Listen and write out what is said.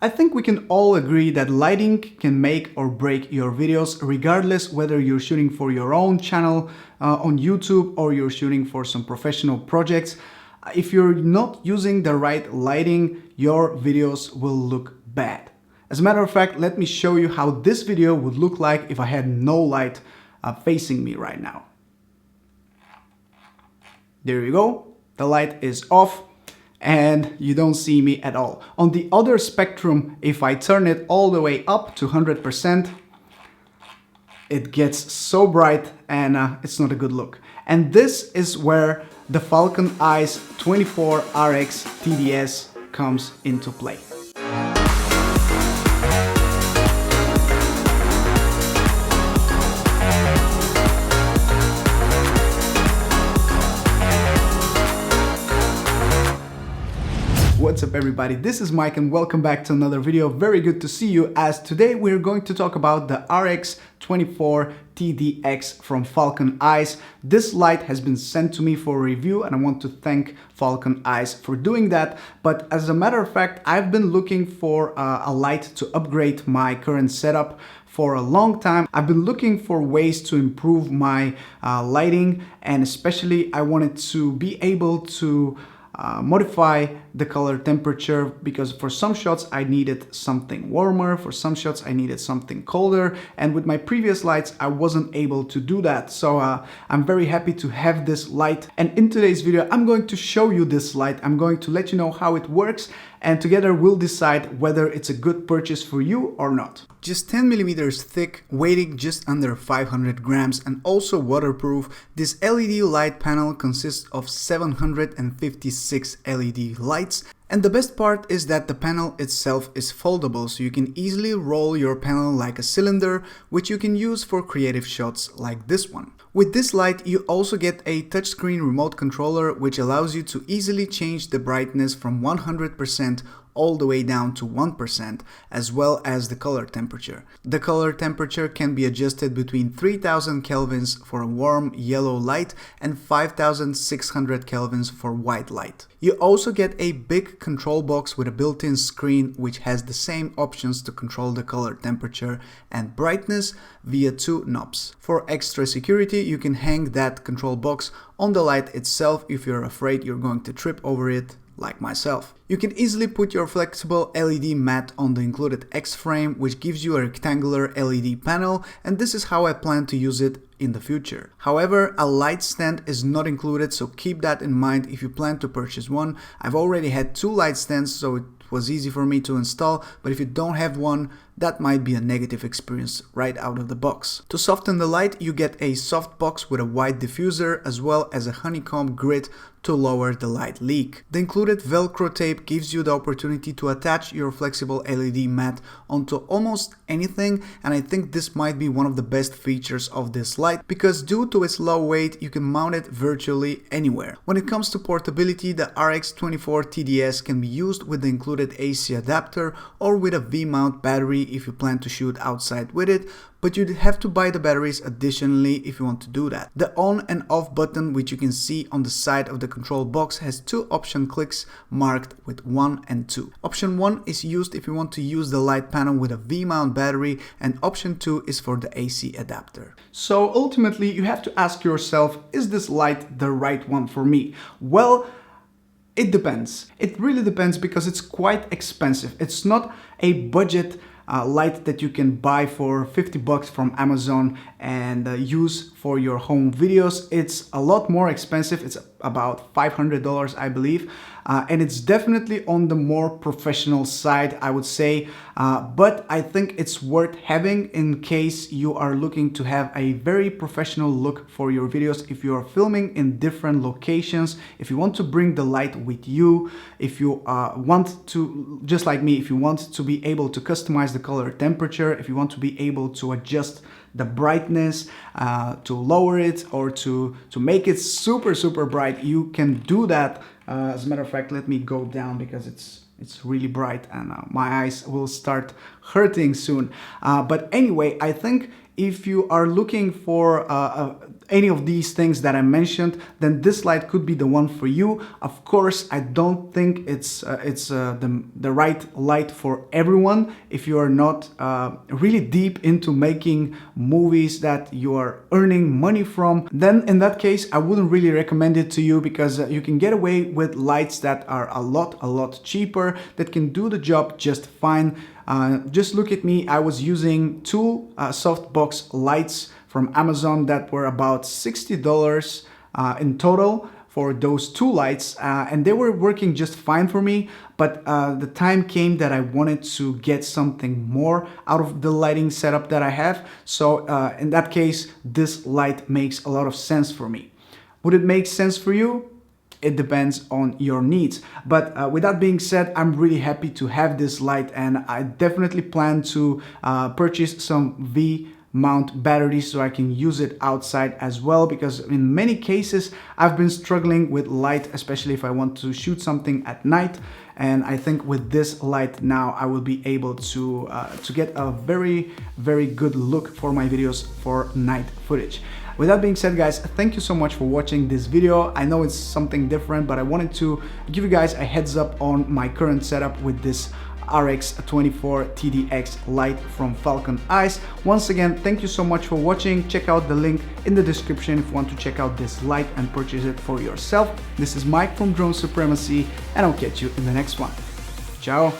I think we can all agree that lighting can make or break your videos, regardless whether you're shooting for your own channel on YouTube or you're shooting for some professional projects. If you're not using the right lighting, your videos will look bad. As a matter of fact, let me show you how this video would look like if I had no light facing me right now. There you go. The light is off and you don't see me at all. On the other spectrum, if I turn it all the way up to 100%, it gets so bright and it's not a good look. And this is where the FalconEyes 24 RX-TDS comes into play. What's up everybody, this is Mike and welcome back to another video. Very good to see you, as today we're going to talk about the RX-24TDX from FalconEyes. This light has been sent to me for review and I want to thank FalconEyes for doing that. But as a matter of fact, I've been looking for a light to upgrade my current setup for a long time. I've been looking for ways to improve my lighting, and especially I wanted to be able to modify the color temperature, because for some shots I needed something warmer, for some shots I needed something colder, and with my previous lights I wasn't able to do that. So I'm very happy to have this light, and in today's video I'm going to show you this light. I'm going to let you know how it works, and together we'll decide whether it's a good purchase for you or not. Just 10 millimeters thick, weighing just under 500 grams and also waterproof, this LED light panel consists of 756 LED lights. And the best part is that the panel itself is foldable, so you can easily roll your panel like a cylinder, which you can use for creative shots like this one. With this light you also get a touchscreen remote controller, which allows you to easily change the brightness from 100% all the way down to 1%, as well as the color temperature. The color temperature can be adjusted between 3000 kelvins for a warm yellow light and 5600 kelvins for white light. You also get a big control box with a built-in screen, which has the same options to control the color temperature and brightness via two knobs. For extra security, you can hang that control box on the light itself if you're afraid you're going to trip over it, like myself. You can easily put your flexible LED mat on the included X-frame, which gives you a rectangular LED panel, and this is how I plan to use it in the future. However, a light stand is not included, so keep that in mind if you plan to purchase one. I've already had two light stands, so it was easy for me to install, but if you don't have one, that might be a negative experience right out of the box. To soften the light, you get a soft box with a white diffuser as well as a honeycomb grid to lower the light leak. The included Velcro tape gives you the opportunity to attach your flexible LED mat onto almost anything, and I think this might be one of the best features of this light, because due to its low weight you can mount it virtually anywhere. When it comes to portability, the RX-24TDS can be used with the included AC adapter or with a V-mount battery if you plan to shoot outside with it, but you'd have to buy the batteries additionally if you want to do that. The on and off button, which you can see on the side of the control box, has two option clicks marked with 1 and 2. Option 1 is used if you want to use the light panel with a V-mount battery, and option 2 is for the AC adapter. So ultimately you have to ask yourself, is this light the right one for me? Well, it depends. It really depends, because it's quite expensive. It's not a budget light that you can buy for 50 bucks from Amazon and use for your home videos. It's a lot more expensive. It's about $500, I believe, and it's definitely on the more professional side, I would say, but I think it's worth having in case you are looking to have a very professional look for your videos. If you are filming in different locations, if you want to bring the light with you, if you want to, just like me, if you want to be able to customize the color temperature, if you want to be able to adjust the brightness, to lower it or to make it super bright, you can do that. As a matter of fact, let me go down because it's really bright and my eyes will start hurting soon. But anyway, I think if you are looking for any of these things that I mentioned, then this light could be the one for you. Of course, I don't think it's the right light for everyone. If you are not really deep into making movies that you are earning money from, then in that case, I wouldn't really recommend it to you, because you can get away with lights that are a lot cheaper that can do the job just fine. Just look at me. I was using two softbox lights from Amazon that were about $60 in total for those two lights, and they were working just fine for me. But the time came that I wanted to get something more out of the lighting setup that I have. So in that case, this light makes a lot of sense for me. Would it make sense for you? It depends on your needs. But with that being said, I'm really happy to have this light, and I definitely plan to purchase some V-mount batteries so I can use it outside as well, because in many cases I've been struggling with light, especially if I want to shoot something at night. And I think with this light now I will be able to get a very good look for my videos for night footage. With that being said, guys, thank you so much for watching this video. I know it's something different, but I wanted to give you guys a heads up on my current setup with this RX-24TDX light from FalconEyes. Once again, thank you so much for watching. Check out the link in the description if you want to check out this light and purchase it for yourself. This is Mike from Drone Supremacy, and I'll catch you in the next one. Ciao!